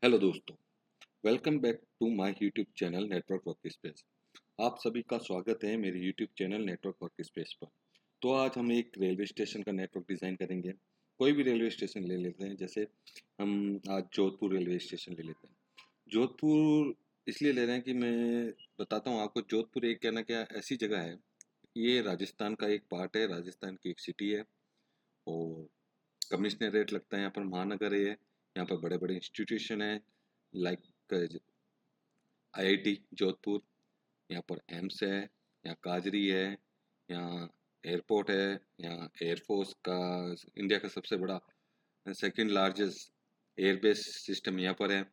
Hello दोस्तों, welcome back to my YouTube channel network workspace. आप सभी का स्वागत है मेरे यूट्यूब चैनल नेटवर्क वर्कस्पेस पर। तो आज हम एक रेलवे स्टेशन का नेटवर्क डिज़ाइन करेंगे। कोई भी रेलवे स्टेशन ले लेते हैं, जैसे हम आज जोधपुर रेलवे स्टेशन ले लेते हैं। जोधपुर इसलिए ले रहे हैं कि मैं बताता हूँ आपको, जोधपुर एक क्या ना क्या ऐसी जगह है, ये राजस्थान का एक पार्ट है, राजस्थान की एक सिटी है और कमिश्नरेट लगता है यहाँ पर, महानगर है ये। यहाँ पर बड़े बड़े इंस्टीट्यूशन हैं, लाइक आईआईटी जोधपुर, यहाँ पर एम्स है, यहाँ काजरी है, यहाँ एयरपोर्ट है, यहाँ एयरफोर्स का इंडिया का सबसे बड़ा सेकंड लार्जेस्ट एयरबेस सिस्टम यहाँ पर है।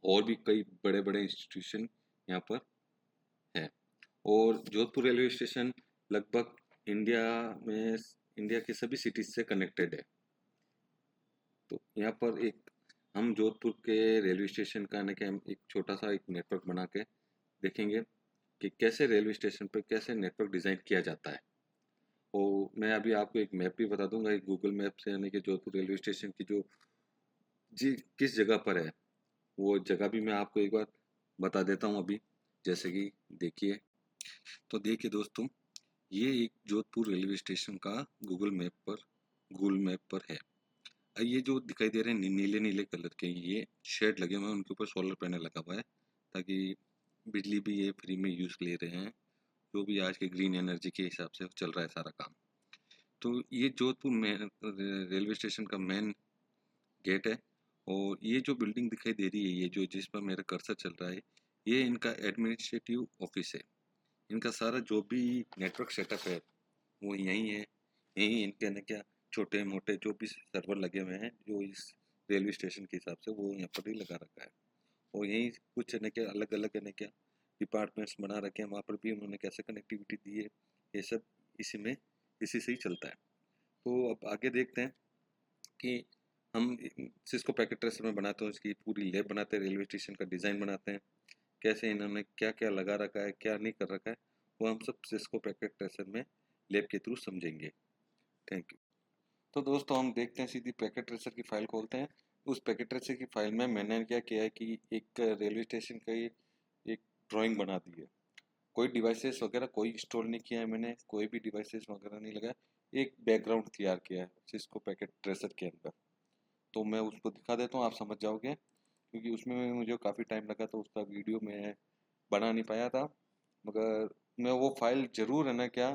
और भी कई बड़े बड़े इंस्टीट्यूशन यहाँ पर है। और जोधपुर रेलवे स्टेशन लगभग इंडिया में इंडिया की सभी सिटीज से कनेक्टेड है। तो यहाँ पर एक हम जोधपुर के रेलवे स्टेशन का ना कि हम एक छोटा सा एक नेटवर्क बना के देखेंगे कि कैसे रेलवे स्टेशन पर कैसे नेटवर्क डिज़ाइन किया जाता है। और मैं अभी आपको एक मैप भी बता दूंगा, एक गूगल मैप से, यानी कि जोधपुर रेलवे स्टेशन की जो जी किस जगह पर है, वो जगह भी मैं आपको एक बार बता देता हूँ अभी। जैसे कि देखिए, तो देखिए दोस्तों, ये एक जोधपुर रेलवे स्टेशन का गूगल मैप पर है। ये जो दिखाई दे रहे हैं नीले नीले कलर के, ये शेड लगे हुए हैं, उनके ऊपर सोलर पैनल लगा हुआ है ताकि बिजली भी ये फ्री में यूज़ ले रहे हैं। जो भी आज के ग्रीन एनर्जी के हिसाब से चल रहा है सारा काम। तो ये जोधपुर में रेलवे स्टेशन का मेन गेट है। और ये जो बिल्डिंग दिखाई दे रही है, ये जो जिस पर मेरा कर्सर चल रहा है, ये इनका एडमिनिस्ट्रेटिव ऑफिस है। इनका सारा जो भी नेटवर्क सेटअप है वो यहीं है। यहीं इनके ना क्या छोटे मोटे जो भी सर्वर लगे हुए हैं, जो इस रेलवे स्टेशन के हिसाब से, वो यहाँ पर ही लगा रखा है। और यहीं कुछ है ना क्या अलग अलग है ना क्या डिपार्टमेंट्स बना रखे हैं, वहाँ पर भी उन्होंने कैसे कनेक्टिविटी दी है, ये सब इसी से ही चलता है। तो अब आगे देखते हैं कि हम सिस्को पैकेट ट्रेसर में बनाते हैं, उसकी पूरी लैब बनाते हैं, रेलवे स्टेशन का डिज़ाइन बनाते हैं, कैसे इन्होंने क्या क्या लगा रखा है, क्या नहीं कर रखा है, वो हम सब सिस्को पैकेट ट्रेसर में लैब के थ्रू समझेंगे। Thank you. तो दोस्तों हम देखते हैं, सीधी पैकेट ट्रेसर की फाइल खोलते हैं। उस पैकेट ट्रेसर की फाइल में मैंने क्या किया है कि एक रेलवे स्टेशन का एक ड्राइंग बना दी है। कोई डिवाइसेस वगैरह कोई इंस्टॉल नहीं किया है मैंने, कोई भी डिवाइसेस वगैरह नहीं लगाया। एक बैकग्राउंड तैयार किया है सिस्को पैकेट ट्रेसर के अंदर। तो मैं उसको दिखा देता हूँ, आप समझ जाओगे, क्योंकि उसमें मुझे काफ़ी टाइम लगा तो उसका वीडियो मैं बना नहीं पाया था। मगर मैं वो फाइल ज़रूर है ना क्या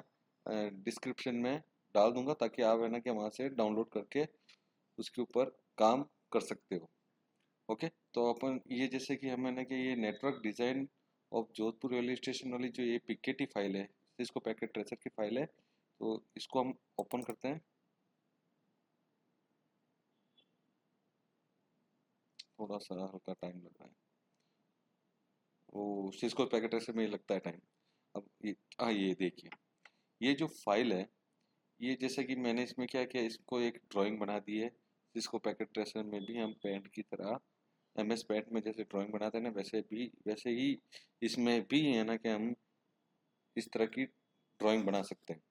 डिस्क्रिप्शन में डाल दूंगा, ताकि आप है ना क्या वहाँ से डाउनलोड करके उसके ऊपर काम कर सकते हो। ओके, तो अपन ये जैसे कि हमें ना कि ये network design of Jodhpur railway station वाली जो ये पीकेटी फाइल है, इसको पैकेट ट्रेसर की फाइल है, तो इसको हम ओपन करते हैं। थोड़ा सा हल्का टाइम लग रहा है, वो सिस्को पैकेट ट्रेसर में ही लगता है टाइम। अब ये ये देखिए, ये जो फाइल है, ये जैसे कि मैंने इसमें क्या किया, इसको एक ड्राइंग बना दी है। जिसको पैकेट ट्रेसर में भी हम पेंट की तरह, MS पेंट में जैसे ड्राइंग बनाते हैं ना, वैसे ही इसमें भी है ना कि हम इस तरह की ड्राइंग बना सकते हैं।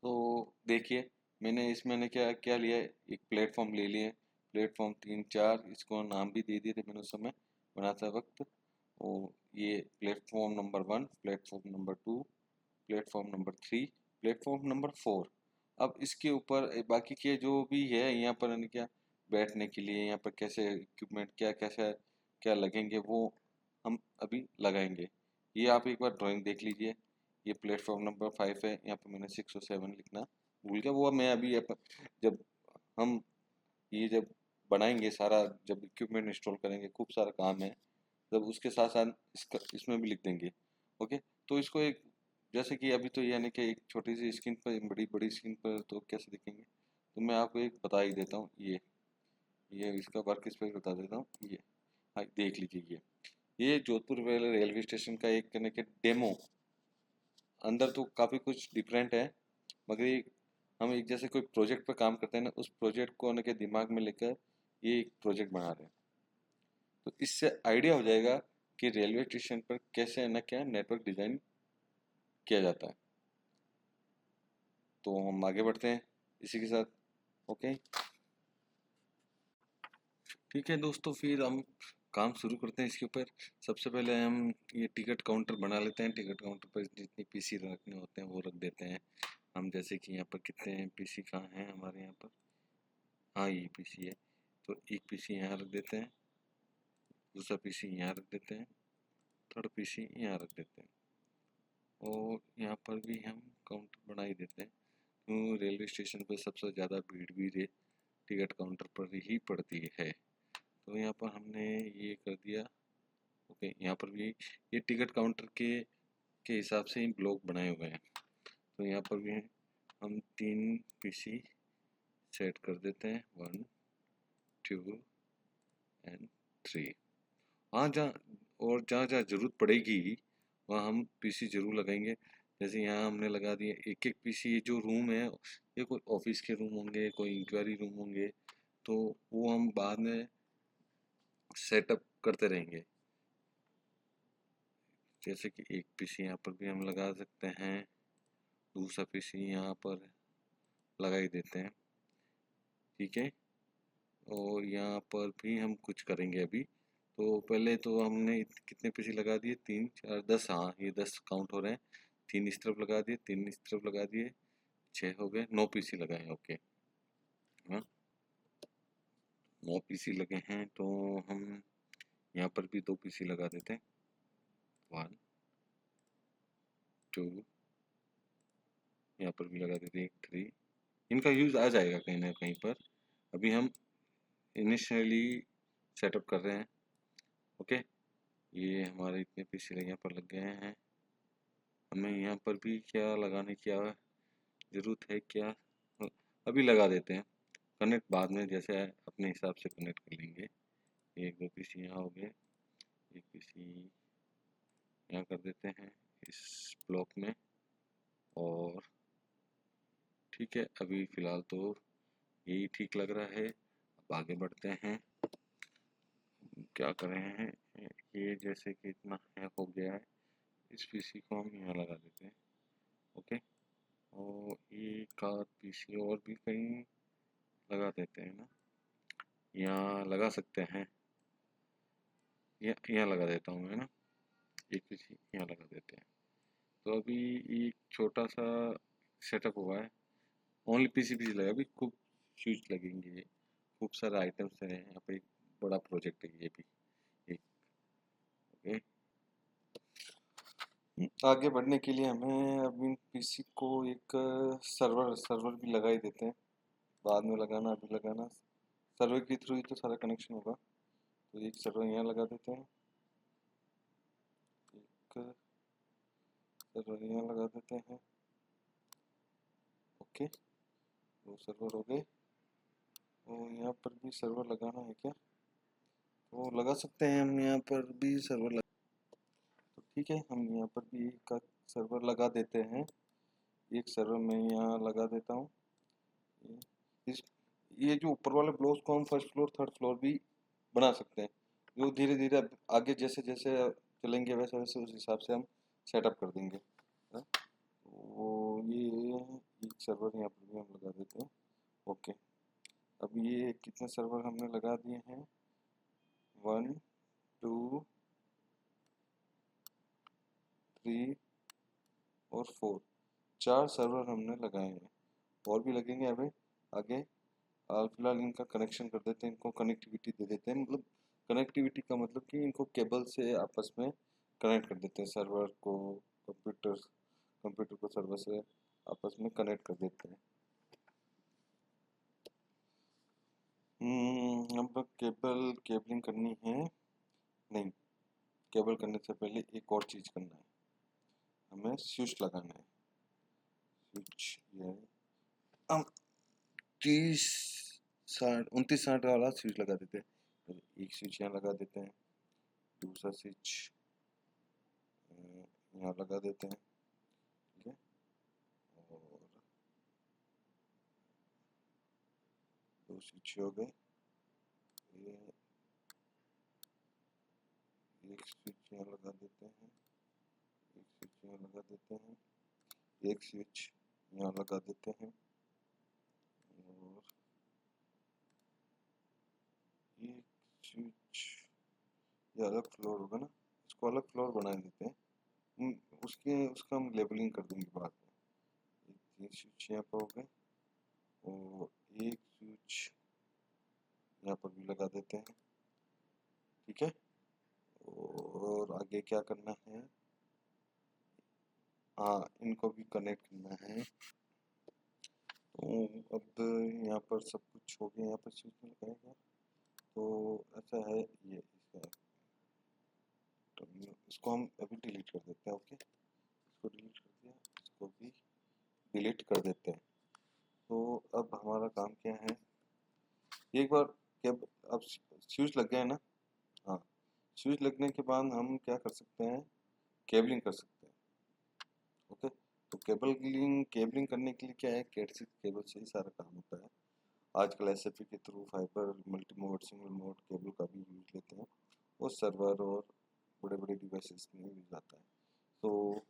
तो देखिए, मैंने इसमें ने क्या क्या लिया है, एक प्लेटफॉर्म ले लिए, प्लेटफॉर्म 3 4, इसको नाम भी दे दिए थे मैंने उस समय बनाते वक्त। और ये platform number 1, platform number 2, platform number 3, platform number 4। अब इसके ऊपर बाकी के जो भी है यहाँ पर यानी क्या बैठने के लिए, यहाँ पर कैसे इक्विपमेंट क्या कैसे क्या लगेंगे, वो हम अभी लगाएंगे। ये आप एक बार ड्राइंग देख लीजिए। ये प्लेटफॉर्म नंबर 5 है, यहाँ पर मैंने 6 और 7 लिखना भूल गया, वो मैं अभी जब हम ये जब बनाएंगे सारा, जब इक्विपमेंट इंस्टॉल करेंगे, खूब सारा काम है, तब उसके साथ साथ इसमें भी लिख देंगे। ओके, तो इसको एक जैसे कि अभी तो यानी कि एक छोटी सी स्क्रीन पर, बड़ी बड़ी स्क्रीन पर तो कैसे दिखेंगे, तो मैं आपको एक बता ही देता हूँ। ये इसका वर्क स्पेस बता देता हूँ। ये हाँ, देख लीजिए, ये जोधपुर रेलवे स्टेशन का एक कहने के डेमो। अंदर तो काफ़ी कुछ डिफरेंट है, मगर ये हम एक जैसे कोई प्रोजेक्ट पर काम करते हैं ना, उस प्रोजेक्ट को उनके दिमाग में लेकर ये एक प्रोजेक्ट बना रहे हैं। तो इससे आइडिया हो जाएगा कि रेलवे स्टेशन पर कैसे न क्या नेटवर्क डिज़ाइन किया जाता है। तो हम आगे बढ़ते हैं इसी के साथ। ओके, ठीक है दोस्तों, फिर हम काम शुरू करते हैं इसके ऊपर। सबसे पहले हम ये टिकट काउंटर बना लेते हैं। टिकट काउंटर पर जितने पीसी रखने होते हैं वो रख देते हैं हम। जैसे कि यहाँ पर कितने पीसी कहाँ हैं हमारे यहाँ पर, हाँ ये पीसी है, तो एक पीसी यहाँ रख देते हैं, दूसरा पीसी यहाँ रख देते हैं, थर्ड पीसी यहाँ रख देते हैं, और यहाँ पर भी हम काउंटर बना ही देते हैं। क्यों, रेलवे स्टेशन पर सबसे ज़्यादा भीड़ भी टिकट काउंटर पर ही पड़ती है। तो यहाँ पर हमने ये कर दिया। ओके, यहाँ पर भी ये टिकट काउंटर के हिसाब से ही ब्लॉक बनाए हुए हैं। तो यहाँ पर भी हम 3 पीसी सेट कर देते हैं, 1 2 एंड 3। हाँ, जहाँ जहाँ ज़रूरत पड़ेगी वहाँ हम पीसी ज़रूर लगाएंगे। जैसे यहाँ हमने लगा दिए एक एक पीसी। ये जो रूम है ये कोई ऑफिस के रूम होंगे, कोई इंक्वायरी रूम होंगे, तो वो हम बाद में सेटअप करते रहेंगे। जैसे कि एक पीसी यहाँ पर भी हम लगा सकते हैं, दूसरा पीसी यहाँ पर लगा ही देते हैं, ठीक है। और यहाँ पर भी हम कुछ करेंगे अभी। तो पहले तो हमने कितने पीसी लगा दिए, 3 4 10, हाँ ये 10 काउंट हो रहे हैं। 3 इस तरफ लगा दिए, 3 इस तरफ लगा दिए, 6 हो गए, 9 पीसी लगाए। ओके, हाँ 9 पीसी लगे हैं। तो हम यहाँ पर भी 2 पीसी लगा देते हैं, 1 2, यहाँ पर भी लगा देते हैं 3। इनका यूज़ आ जाएगा कहीं ना कहीं पर। अभी हम इनिशियली सेटअप कर रहे हैं। ओके, ये हमारे इतने पीसी यहाँ पर लग गए हैं। हमें यहाँ पर भी क्या लगाने की ज़रूरत है क्या, अभी लगा देते हैं। कनेक्ट बाद में जैसे अपने हिसाब से कनेक्ट कर लेंगे। एक 2 पीसी यहाँ हो गए, एक पीसी यहाँ कर देते हैं इस ब्लॉक में, और ठीक है अभी फ़िलहाल तो यही ठीक लग रहा है। अब आगे बढ़ते हैं, क्या कर रहे हैं। ये जैसे कि इतना है हो गया है, इस पीसी को हम यहाँ लगा देते हैं। ओके, और एक आध पीसी और भी कहीं लगा देते हैं ना, यहाँ लगा सकते हैं, यहाँ लगा देता हूँ मैं ना, एक पीसी यहाँ लगा देते हैं। तो अभी एक छोटा सा सेटअप हुआ है, ओनली पीसी लगा। अभी खूब स्विच लगेंगे, खूब सारे आइटम्स हैं यहाँ पे, एक बड़ा प्रोजेक्ट है ये भी एक। ओके, आगे बढ़ने के लिए हमें अब इन पीसी को एक सर्वर भी लगा ही देते हैं। बाद में लगाना, अभी लगाना, सर्वर के थ्रू ही तो सारा कनेक्शन होगा। तो एक सर्वर यहाँ लगा देते हैं, एक सर्वर यहाँ लगा देते हैं। ओके, 2 सर्वर हो गए। और यहाँ पर भी सर्वर लगाना है क्या, तो लगा सकते हैं हम यहाँ पर भी सर्वर लगा। तो ठीक है, हम यहाँ पर भी एक सर्वर लगा देते हैं। एक सर्वर मैं यहाँ लगा देता हूँ। इस ये जो ऊपर वाले ब्लॉक्स को हम फर्स्ट फ्लोर थर्ड फ्लोर भी बना सकते हैं। जो धीरे धीरे आगे जैसे जैसे चलेंगे वैसे वैसे उस हिसाब से हम सेटअप कर देंगे। हाँ? वो ये एक सर्वर यहाँ पर भी हम लगा देते हैं। ओके, अब ये कितने सर्वर हमने लगा दिए हैं, 1 2 3 और 4, 4 सर्वर हमने लगाए हैं। और भी लगेंगे अभी आगे। फिलहाल इनका कनेक्शन कर देते हैं, इनको कनेक्टिविटी दे देते हैं। मतलब कनेक्टिविटी का मतलब कि इनको केबल से आपस में कनेक्ट कर देते हैं, सर्वर को कंप्यूटर को सर्वर से आपस में कनेक्ट कर देते हैं। अब केबलिंग करनी है, नहीं केबल करने से पहले एक और चीज़ करना है, हमें स्विच लगाना है। स्विच ये हम 29-60 वाला स्विच लगा देते हैं। एक स्विच यहाँ लगा देते हैं, दूसरा स्विच यहाँ लगा देते हैं, ठीक है। और 2 स्विच हो गए। ये एक स्विच यहाँ लगा देते हैं, एक स्विच यहाँ लगा देते हैं, एक स्विच यहाँ लगा देते हैं, और एक स्विच, ये अलग फ्लोर होगा ना, इसको अलग फ्लोर बना देते हैं। उसका हम लेबलिंग कर देंगे बाद में। 3 स्विच यहाँ पर हो गए और एक स्विच यहाँ पर भी लगा देते हैं, ठीक है। और आगे क्या करना है, हाँ इनको भी कनेक्ट करना है। तो अब यहाँ पर सब कुछ हो गया, यहाँ पर स्विच में लगाएगा तो ऐसा है ये इसका, तो इसको हम अभी डिलीट कर देते हैं। ओके, इसको डिलीट कर दिया, इसको भी डिलीट कर देते हैं। तो अब हमारा काम क्या है, एक बार केब अब स्विच लग गया है ना, हाँ स्विच लगने के बाद हम क्या कर सकते हैं, केबलिंग कर सकते हैं। ओके, तो केबलिंग करने के लिए क्या है, कैट सिक्स केबल से ही सारा काम होता है। आजकल एसएफपी के through fibre multi mode single mode cable का भी यूज लेते हैं, वो सर्वर और बड़े बड़े डिवाइसेस में यूज आता है। तो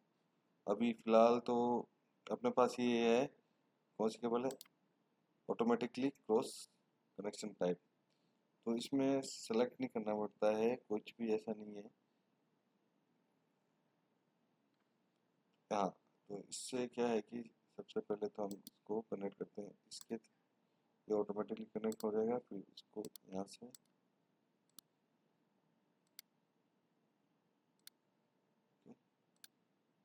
अभी फ़िलहाल तो अपने पास ये है, कौन सी केबल है, ऑटोमेटिकली क्रॉस कनेक्शन टाइप। तो इसमें सेलेक्ट नहीं करना पड़ता है, कुछ भी ऐसा नहीं है। हाँ, तो इससे क्या है कि सबसे पहले तो हम इसको कनेक्ट करते हैं, इसके ये ऑटोमेटिकली कनेक्ट हो जाएगा। फिर इसको यहाँ से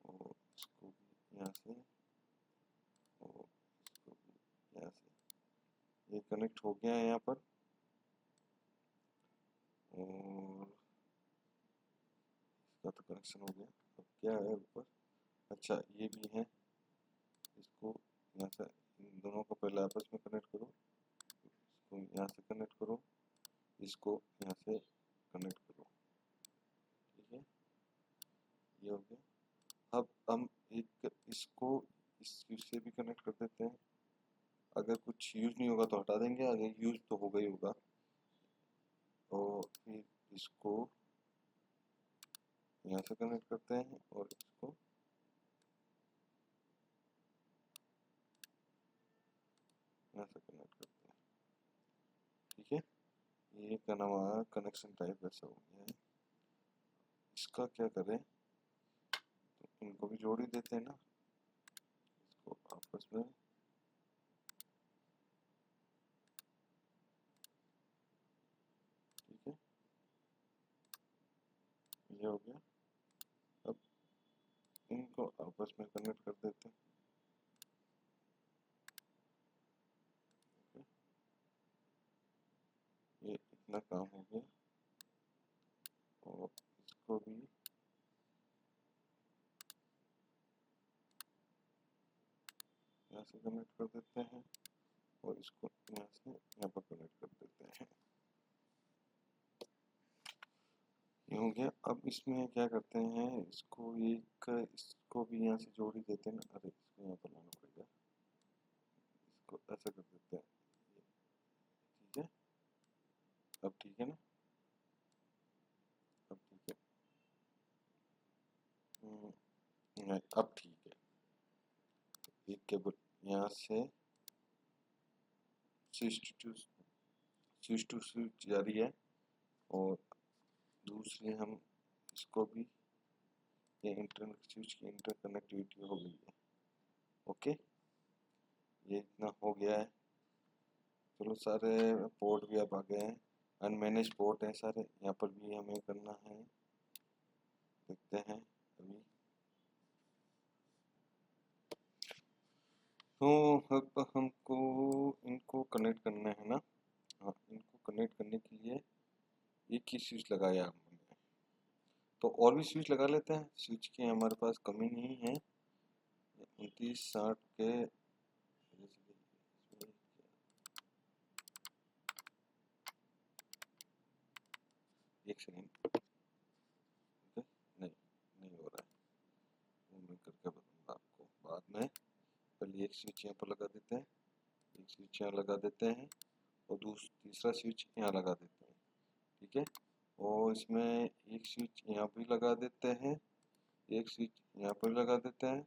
और इसको भी यहाँ से और इसको भी यहाँ से, ये कनेक्ट हो गया है यहाँ पर। और इसका तो कनेक्शन हो गया। अब क्या है ऊपर, अच्छा ये भी है, इसको यहाँ से इन दोनों को पहले आपस में कनेक्ट करो, इसको यहाँ से कनेक्ट करो, इसको यहाँ से कनेक्ट करो, ठीक है, ये हो गया। अब हम एक इसको इस स्विच से भी कनेक्ट कर देते हैं। अगर कुछ यूज़ नहीं होगा तो हटा देंगे, अगर यूज़ तो होगा ही होगा। और फिर इसको यहाँ से कनेक्ट करते हैं और इसको यहाँ से कनेक्ट करते हैं, ठीक है। ये क्या नाम आया, कनेक्शन टाइप ऐसा हो गया है। इसका क्या करें, तो इनको भी जोड़ ही देते हैं ना, इसको आपस में, ठीक है, ये हो गया। अब इनको आपस में कनेक्ट कर देते हैं, ये इतना काम हो गया। और इसको भी यहाँ से कनेक्ट कर देते हैं और इसको यहाँ से यहाँ पर कनेक्ट कर देते हैं, ये हो गया। अब इसमें क्या करते हैं, इसको भी यहाँ से जोड़ ही देते हैं ना, अरे इसको यहाँ पर लाना पड़ेगा, इसको ऐसा कर देते हैं, ठीक है। अब ठीक है ना, अब ठीक है, नहीं अब ठीक है। एक केबल यहाँ से स्विच टू स्विच जारी है और दूसरे हम इसको भी, ये इंटरनेट स्विच की इंटरकनेक्टिविटी हो गई है। ओके, ये इतना हो गया है। चलो सारे पोर्ट भी अब आ गए हैं, अनमैनेज पोर्ट हैं सारे, यहाँ पर भी हमें करना है, देखते हैं अभी। तो अब हमको इनको कनेक्ट करना है ना, हाँ इनको कनेक्ट करने के लिए एक ही स्विच लगाया हमने, तो और भी स्विच लगा लेते हैं, स्विच की हमारे पास कमी नहीं है। 2960 के, एक सेकेंड, नहीं नहीं हो रहा है, वो मैं करके बताऊंगा आपको बाद में। पहले एक स्विच यहाँ पर लगा देते हैं, एक स्विच यहाँ लगा देते हैं और तीसरा स्विच यहाँ लगा देते हैं, ठीक है। और इसमें एक स्विच यहाँ भी लगा देते हैं, एक स्विच यहाँ पर लगा देते हैं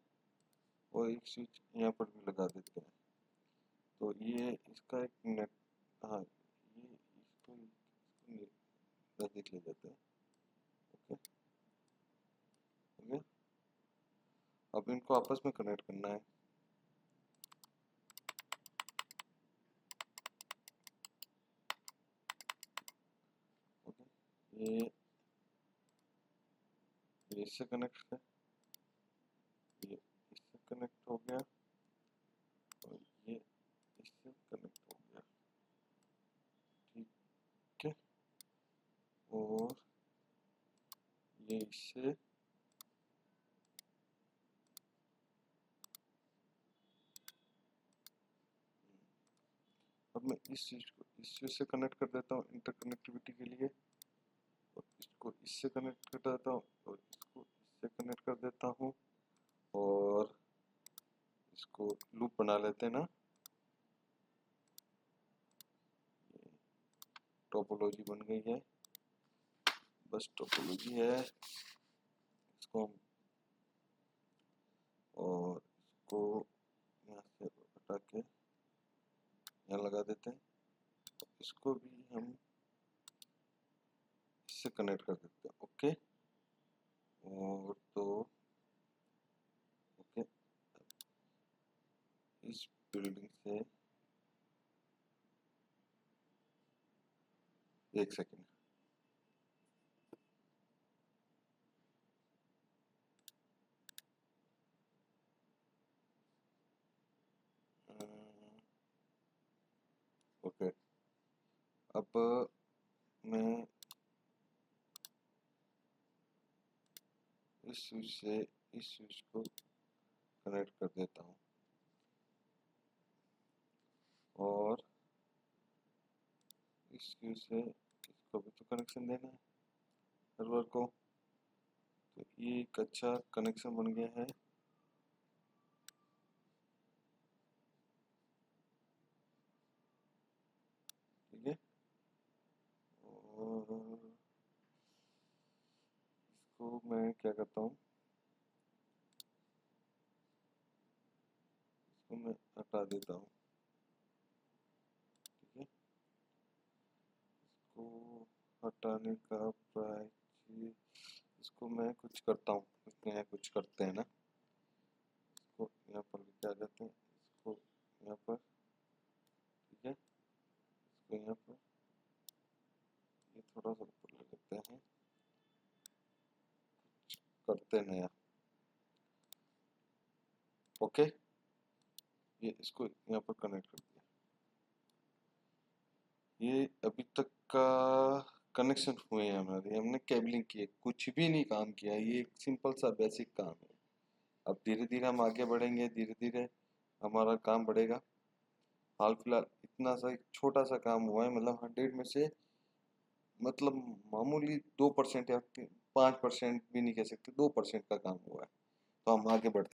और एक स्विच यहाँ पर भी लगा देते हैं। तो ये इसका एक नेट, हाँ ये इसको देख ले जाते हैं। ओके, हो गया। अब इनको आपस में कनेक्ट करना है। ओके, ये इससे कनेक्ट है, ये इससे कनेक्ट हो गया और ये इससे कनेक्ट हो गया। ठीक है, और ये इससे अब मैं इस चीज को इस चीज से कनेक्ट कर देता हूँ इंटरकनेक्टिविटी के लिए, और इसको इससे कनेक्ट कर देता हूँ और इसको इससे कनेक्ट कर देता हूँ, और इसको लूप बना लेते हैं ना। टोपोलॉजी बन गई है, बस टोपोलॉजी है। इसको हम और इसको यहाँ से हटा के यहाँ लगा देते हैं, इसको भी हम इससे कनेक्ट कर देते हैं। ओके, और तो ओके, इस बिल्डिंग से एक सेकेंड, ओके, अब मैं इस स्विच से इस स्विच को कनेक्ट कर देता हूँ, और इस स्विच से इसको भी तो कनेक्शन देना है सर्वर को। तो ये एक अच्छा कनेक्शन बन गया है। ठीक है, और इसको मैं क्या करता हूँ, इसको मैं हटा देता हूँ। ठीक है, इसको हटाने का प्राइस, इसको मैं कुछ करता हूँ, यहाँ कुछ करते हैं ना, इसको यहाँ पर लेके आ जाते हैं, इसको यहाँ पर। ठीक है, इसको यहाँ पर ये थोड़ा सा ऊपर ले लेते हैं, करते नया। ओके, ये इसको यहाँ पर कनेक्ट कर दिया। ये अभी तक का कनेक्शन हुए हैं हमारे, हमने केबलिंग की है, कुछ भी नहीं काम किया, ये एक सिंपल सा बेसिक काम है। अब धीरे धीरे हम आगे बढ़ेंगे, धीरे धीरे हमारा काम बढ़ेगा। हाल फिलहाल इतना सा एक छोटा सा काम हुआ है, मतलब 100 में से मतलब मामूली 2% या 5% भी नहीं कह सकते, 2% का काम हुआ है। तो हम आगे बढ़ते